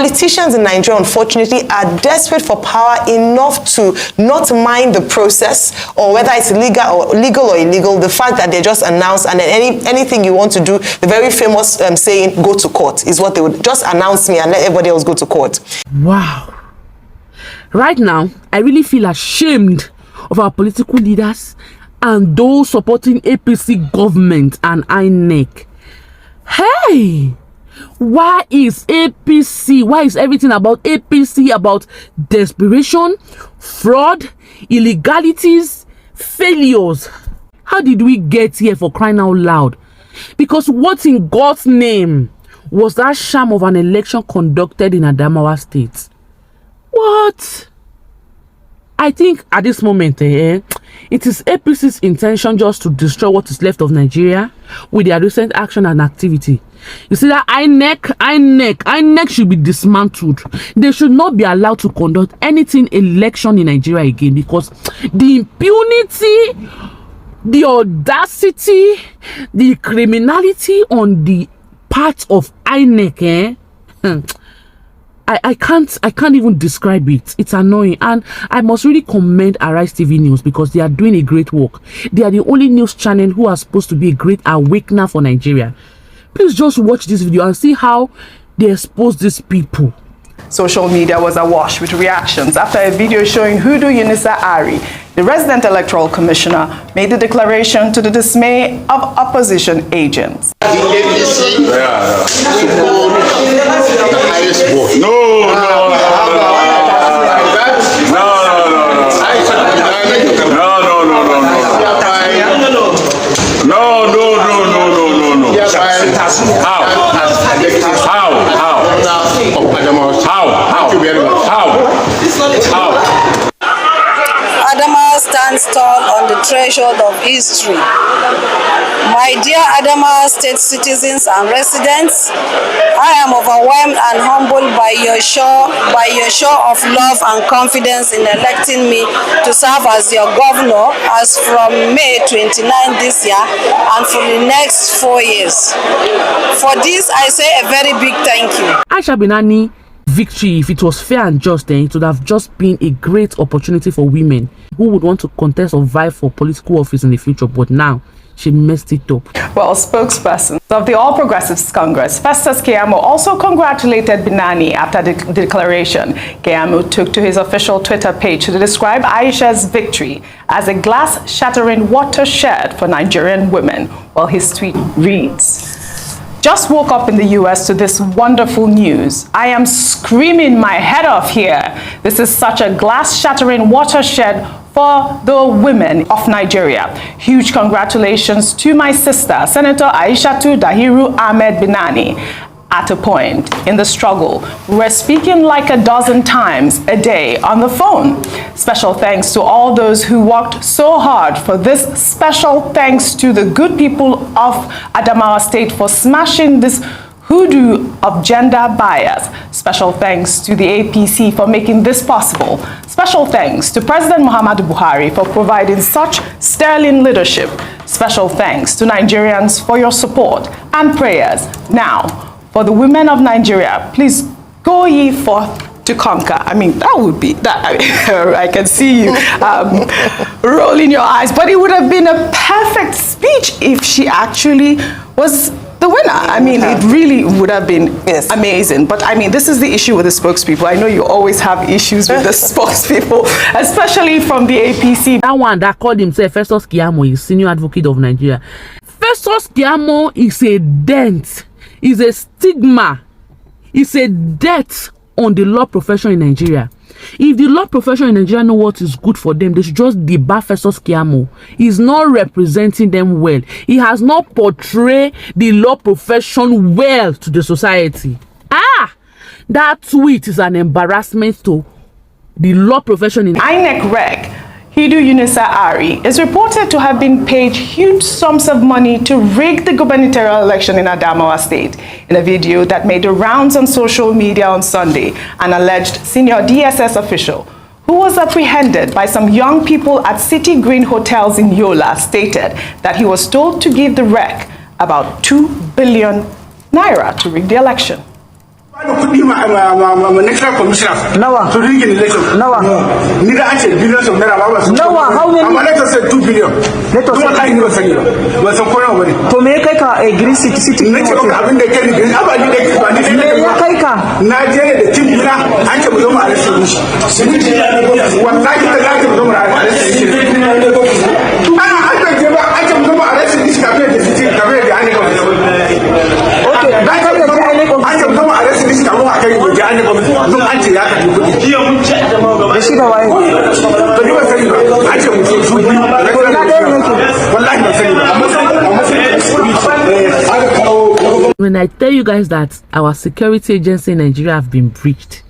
politicians in Nigeria, unfortunately, are desperate for power enough to not mind the process, or whether it's legal or illegal, the fact that they just announce, and then anything you want to do, the very famous saying, go to court, is what they would just announce me and let everybody else go to court. Wow. Right now, I really feel ashamed of our political leaders and those supporting APC government and INEC. Hey! Why is APC? Why is everything about APC about desperation, fraud, illegalities, failures? How did we get here, for crying out loud? Because what in God's name was that sham of an election conducted in Adamawa State? What? I think at this moment, it is APC's intention just to destroy what is left of Nigeria with their recent action and activity. You see that INEC should be dismantled. They should not be allowed to conduct anything election in Nigeria again, because the impunity, the audacity, the criminality on the part of INEC, I can't even describe it. It's annoying, and I must really commend Arise TV News, because they are doing a great work. They are the only news channel who are supposed to be a great awakener for Nigeria. Please just watch this video and see how they expose these people. Social media was awash with reactions after a video showing Hudu Yunisa Ari, the resident electoral commissioner, made the declaration to the dismay of opposition agents. The APC the highest vote. No. Adamawa stands tall on the threshold of history. My dear Adamawa State citizens and residents, I am overwhelmed and humbled by your show of love and confidence in electing me to serve as your governor as from May 29 this year and for the next 4 years. For this, I say a very big thank you. Aisha Binani victory, if it was fair and just, then it would have just been a great opportunity for women who would want to contest or vie for political office in the future, but now she messed it up. Well, spokesperson of the All Progressives Congress, Festus Keyamo, also congratulated Binani after the declaration. Keyamo took to his official Twitter page to describe Aisha's victory as a glass-shattering watershed for Nigerian women, while his tweet reads, "Just woke up in the US to this wonderful news. I am screaming my head off here. This is such a glass-shattering watershed for the women of Nigeria. Huge congratulations to my sister, Senator Aishatu Dahiru Ahmed Binani. At a point in the struggle, we were speaking like a dozen times a day on the phone. Special thanks to all those who worked so hard for this. Special thanks to the good people of Adamawa State for smashing this hoodoo of gender bias. Special thanks to the APC for making this possible. Special thanks to President Muhammadu Buhari for providing such sterling leadership. Special thanks to Nigerians for your support and prayers. Now, for the women of Nigeria, please go ye forth to conquer." I mean, that would be that. I can see you rolling your eyes, but it would have been a perfect speech if she actually was the winner. I mean, it really would have been amazing. But I mean, this is the issue with the spokespeople. I know you always have issues with the spokespeople, especially from the APC. That one that called himself Festus Keyamo is senior advocate of Nigeria. Festus Keyamo is a dent. Is a stigma, it's a debt on the law profession in Nigeria. If the law profession in Nigeria know what is good for them, they should just debar Festus Keyamo. He's not representing them well. He has not portrayed the law profession well to the society. That tweet is an embarrassment to the law profession in INEC Reg Hudu Yunisa Ari is reported to have been paid huge sums of money to rig the gubernatorial election in Adamawa State. In a video that made the rounds on social media on Sunday, an alleged senior DSS official who was apprehended by some young people at City Green Hotels in Yola stated that he was told to give the rec about 2 billion naira to rig the election. National commissioner. Nawa. To rig an election. Nawa. Neither actually billions of naira. Nawa. How many? Let us say 2 billion. Let us say. But some corner already. To make a green city. Let's go. I've been the Kenny Green. How about Kaika. Nigeria, the team winner. I can go my resolution. What like the light of the resolution. I can go my resolution. When I tell you guys that our security agency in Nigeria have been breached,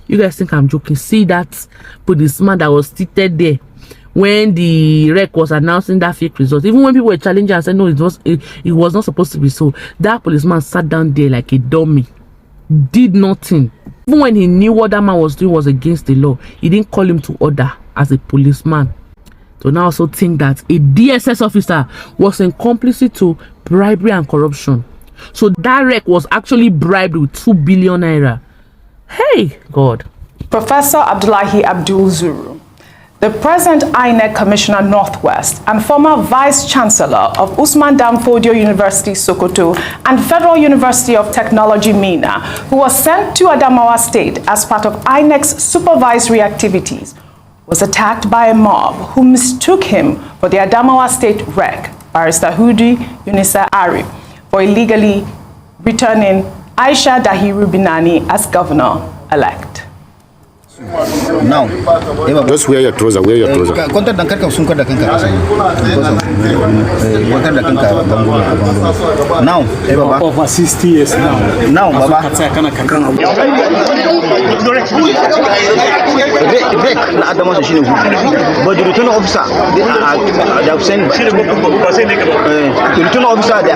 you guys think I'm joking. See that policeman that was seated there when the REC was announcing that fake result. Even when people were challenging and said no, it was not supposed to be so, that policeman sat down there like a dummy, did nothing. Even when he knew what that man was doing was against the law, he didn't call him to order as a policeman. So now also think that a DSS officer was in complicity to bribery and corruption. So that REC was actually bribed with 2 billion naira. Hey, God. Professor Abdullahi Abdul Zuru, the present INEC Commissioner Northwest and former Vice Chancellor of Usman Danfodio University, Sokoto, and Federal University of Technology, Mina, who was sent to Adamawa State as part of INEC's supervisory activities, was attacked by a mob who mistook him for the Adamawa State REC, Barrister Hudi Yunisa Ari, for illegally returning Aisha Binani as governor-elect. Now, just wear your trouser, Contact the Kanka Sunka da Kanka. Now, over 60 years now. Now, Baba. But the return officer, they have sent the return officer, they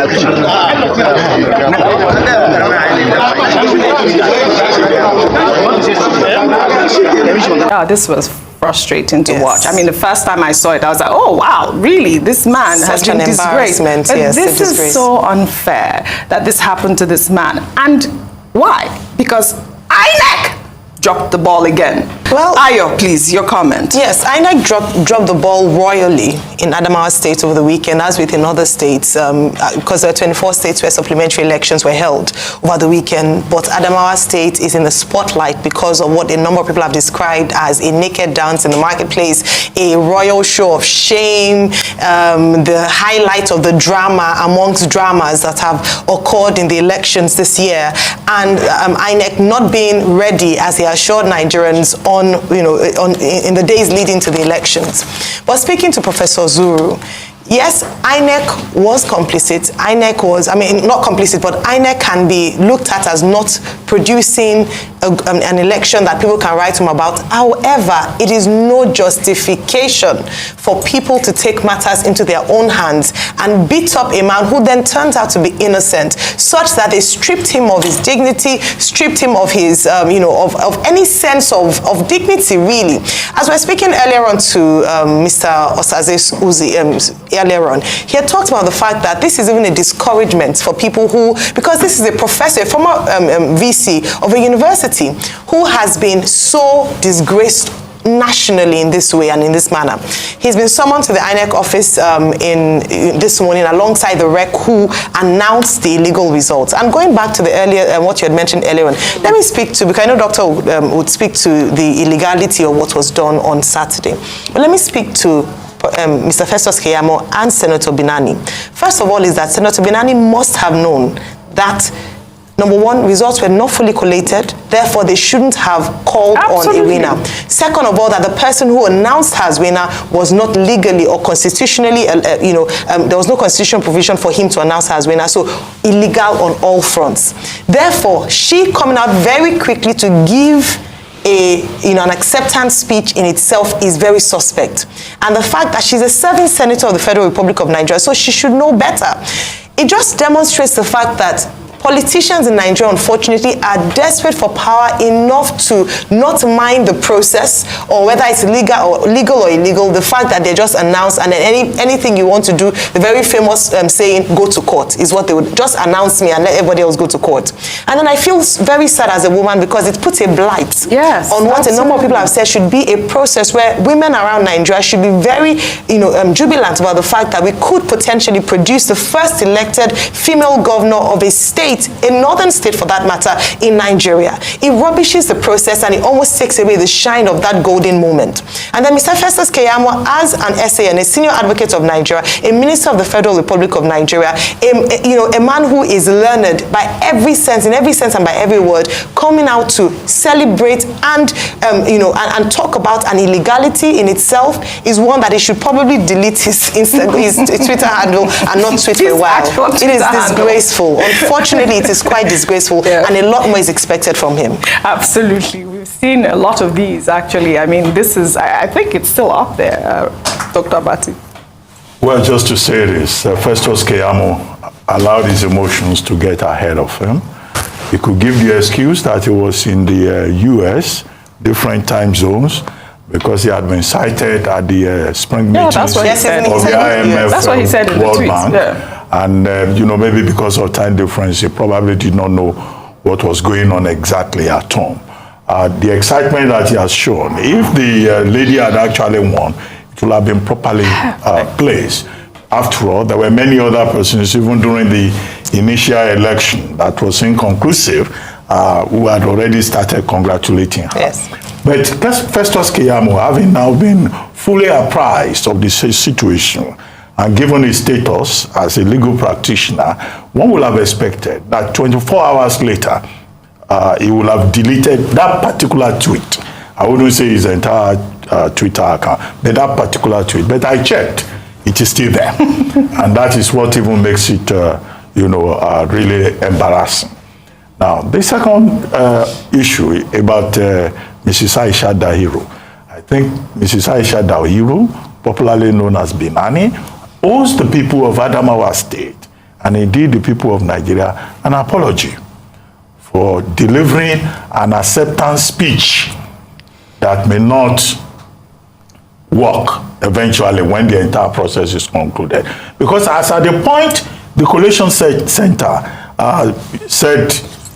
This was frustrating to watch. I mean, the first time I saw it, I was like, oh, wow, really? This man has been disgraced. But this is so unfair that this happened to this man. And why? Because INEC dropped the ball again. Well, Ayo, please, your comment. Yes, INEC dropped the ball royally in Adamawa State over the weekend, as with in other states, because there are 24 states where supplementary elections were held over the weekend. But Adamawa State is in the spotlight because of what a number of people have described as a naked dance in the marketplace, a royal show of shame, the highlight of the drama amongst dramas that have occurred in the elections this year, and INEC not being ready, as they assured Nigerians in the days leading to the elections. But speaking to Professor Zuru, yes, INEC was complicit. INEC was, not complicit, but INEC can be looked at as not producing an election that people can write home about. However, it is no justification for people to take matters into their own hands and beat up a man who then turns out to be innocent, such that they stripped him of his dignity, stripped him of his, of any sense of dignity, really. As we're speaking earlier on to Mr. Osaze Uzi, earlier on, he had talked about the fact that this is even a discouragement for people who, because this is a professor, a former VC of a university who has been so disgraced nationally in this way and in this manner. He's been summoned to the INEC office in this morning alongside the REC who announced the illegal results. And going back to the earlier, what you had mentioned earlier on, let me speak to, because I know Doctor would speak to the illegality of what was done on Saturday. But let me speak to Mr. Festus Keyamo and Senator Binani. First of all is that Senator Binani must have known that, number one, results were not fully collated, therefore they shouldn't have called on a winner. Second of all, that the person who announced her as winner was not legally or constitutionally, there was no constitutional provision for him to announce her as winner, so illegal on all fronts. Therefore, she coming out very quickly to give an acceptance speech in itself is very suspect. And the fact that she's a serving senator of the Federal Republic of Nigeria, so she should know better. It just demonstrates the fact that politicians in Nigeria, unfortunately, are desperate for power enough to not mind the process, or whether it's legal or illegal, the fact that they just announce, and then anything you want to do, the very famous saying, go to court, is what they would just announce me and let everybody else go to court. And then I feel very sad as a woman, because it puts a blight on what a number of people have said should be a process where women around Nigeria should be very, jubilant about the fact that we could potentially produce the first elected female governor of a state, a northern state for that matter, in Nigeria. It rubbishes the process and it almost takes away the shine of that golden moment. And then Mr. Festus Keyamo, as an SA and a senior advocate of Nigeria, a minister of the Federal Republic of Nigeria, a man who is learned by every sense, in every sense and by every word, coming out to celebrate and talk about an illegality in itself, is one that he should probably delete his Twitter handle and not tweet for a while. It is disgraceful. Unfortunately, it is quite disgraceful, and a lot more is expected from him. Absolutely. We've seen a lot of these, actually. I mean, this is, I think it's still up there, Dr. Abati. Well, just to say this, Festus Keyamo allowed his emotions to get ahead of him. He could give the excuse that he was in the US, different time zones, because he had been cited at the spring meetings of the IMF, that's what he said in the World tweet. Bank. And, maybe because of time difference, he probably did not know what was going on exactly at home. The excitement that he has shown, if the lady had actually won, it would have been properly placed. After all, there were many other persons, even during the initial election that was inconclusive, who had already started congratulating her. Yes. But Festus Keyamo, having now been fully apprised of the situation and given his status as a legal practitioner, one would have expected that 24 hours later, he would have deleted that particular tweet. I wouldn't say his entire Twitter account, but that particular tweet. But I checked, it is still there. And that is what even makes it, really embarrassing. Now, the second issue about Mrs. Aisha Dahiru. I think Mrs. Aisha Dahiru, popularly known as Binani, owes the people of Adamawa State, and indeed the people of Nigeria, an apology for delivering an acceptance speech that may not work eventually when the entire process is concluded. Because as at the point the Coalition Center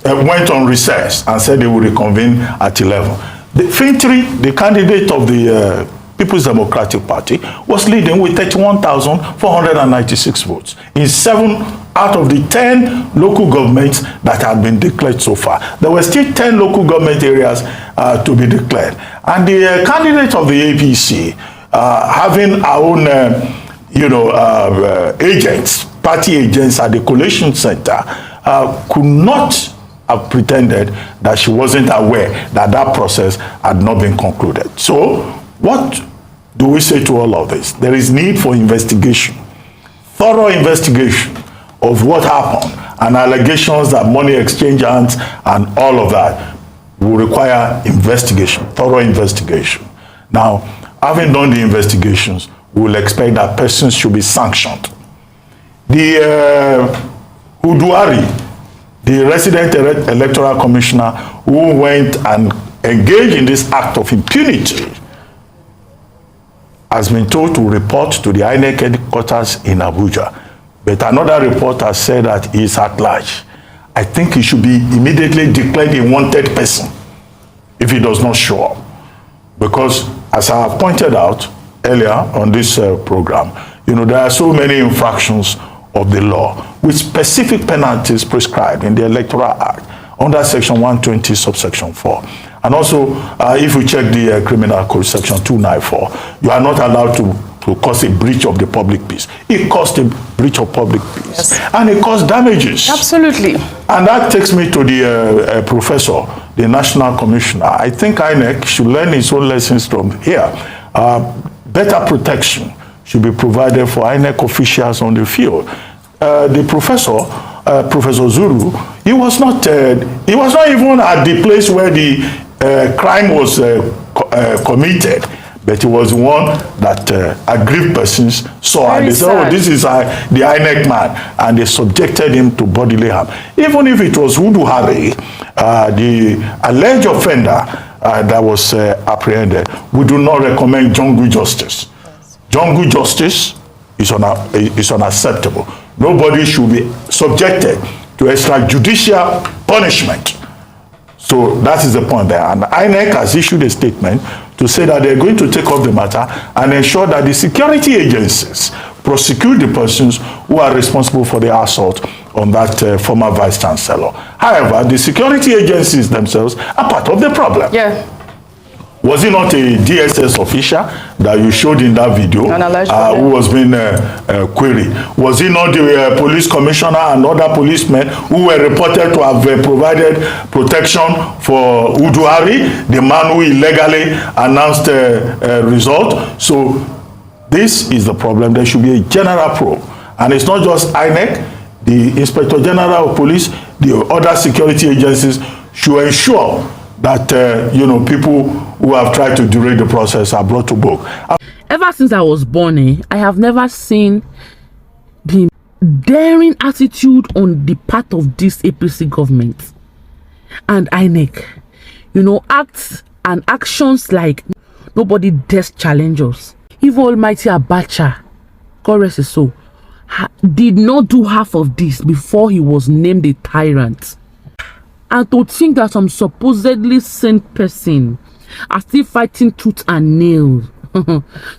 went on recess and said they would reconvene at 11, the Fintri, the candidate of the People's Democratic Party, was leading with 31,496 votes in 7 out of the 10 local governments that had been declared so far. There were still 10 local government areas to be declared. And the candidate of the APC, having our own, agents, party agents at the Coalition Center, could not have pretended that she wasn't aware that that process had not been concluded. So, what do we say to all of this? There is need for investigation, thorough investigation of what happened, and allegations that money exchange hands and all of that will require investigation, thorough investigation. Now, having done the investigations, we will expect that persons should be sanctioned. The Uduari, the resident electoral commissioner who went and engaged in this act of impunity, has been told to report to the INEC headquarters in Abuja. But another report has said that he is at large. I think he should be immediately declared a wanted person if he does not show up. Because, as I have pointed out earlier on this program, there are so many infractions of the law with specific penalties prescribed in the Electoral Act under Section 120, subsection 4. And also, if you check the Criminal Code, Section 294, you are not allowed to cause a breach of the public peace. It caused a breach of public peace. Yes. And it caused damages. Absolutely. And that takes me to the professor, the national commissioner. I think INEC should learn his own lessons from here. Better protection should be provided for INEC officials on the field. The professor, Professor Zuru, he was not even at the place where the crime was committed, But it was one that aggrieved persons saw, and they said, sad. oh, this is the INEC man, and they subjected him to bodily harm. Even if it was Udu Hari, the alleged offender that was apprehended, we do not recommend jungle justice. Jungle justice is unacceptable. Nobody should be subjected to extrajudicial punishment. So that is the point there. And INEC has issued a statement to say that they're going to take up the matter and ensure that the security agencies prosecute the persons who are responsible for the assault on that former vice chancellor. However, the security agencies themselves are part of the problem. Yeah. Was it not a DSS official that you showed in that video who was being queried? Was it not the police commissioner and other policemen who were reported to have provided protection for Udu Hari, the man who illegally announced a result? So this is the problem. There should be a general probe. And it's not just INEC, the Inspector General of Police, the other security agencies should ensure that people who have tried to derail the process are brought to book. Ever since I was born, I have never seen the daring attitude on the part of this APC government and INEC. Acts and actions like nobody dares challenge us. Even Almighty Abacha, God rest his soul, did not do half of this before he was named a tyrant. And to think that some supposedly sane person are still fighting tooth and nail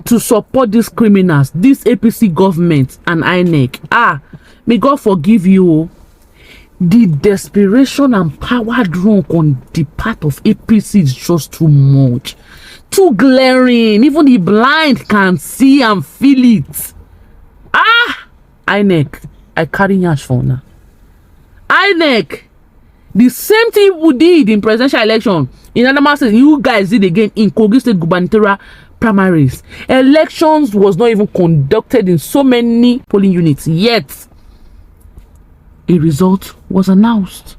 to support these criminals, this APC government and INEC. May God forgive you. The desperation and power drunk on the part of APC is just too much. Too glaring. Even the blind can see and feel it. INEC, I carry yash for now. INEC, the same thing we did in presidential election in Adamawa State, you guys did again in Kogi State gubernatorial primaries. Elections was not even conducted in so many polling units, yet a result was announced.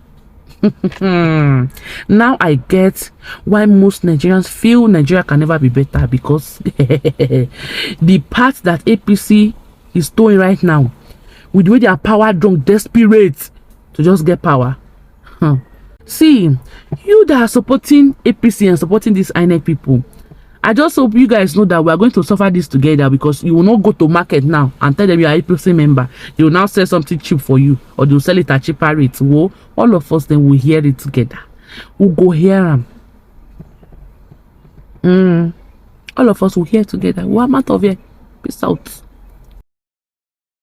Now I get why most Nigerians feel Nigeria can never be better, because the part that APC is doing right now, with the way they are power drunk, desperate to just get power. See, you that are supporting APC and supporting these INEC people, I just hope you guys know that we are going to suffer this together, because you will not go to market now and tell them you are APC member. They will now sell something cheap for you, or they will sell it at cheaper rates. Whoa, all of us then will hear it together. We'll go hear them. All of us will hear together. We're out of here. Peace out.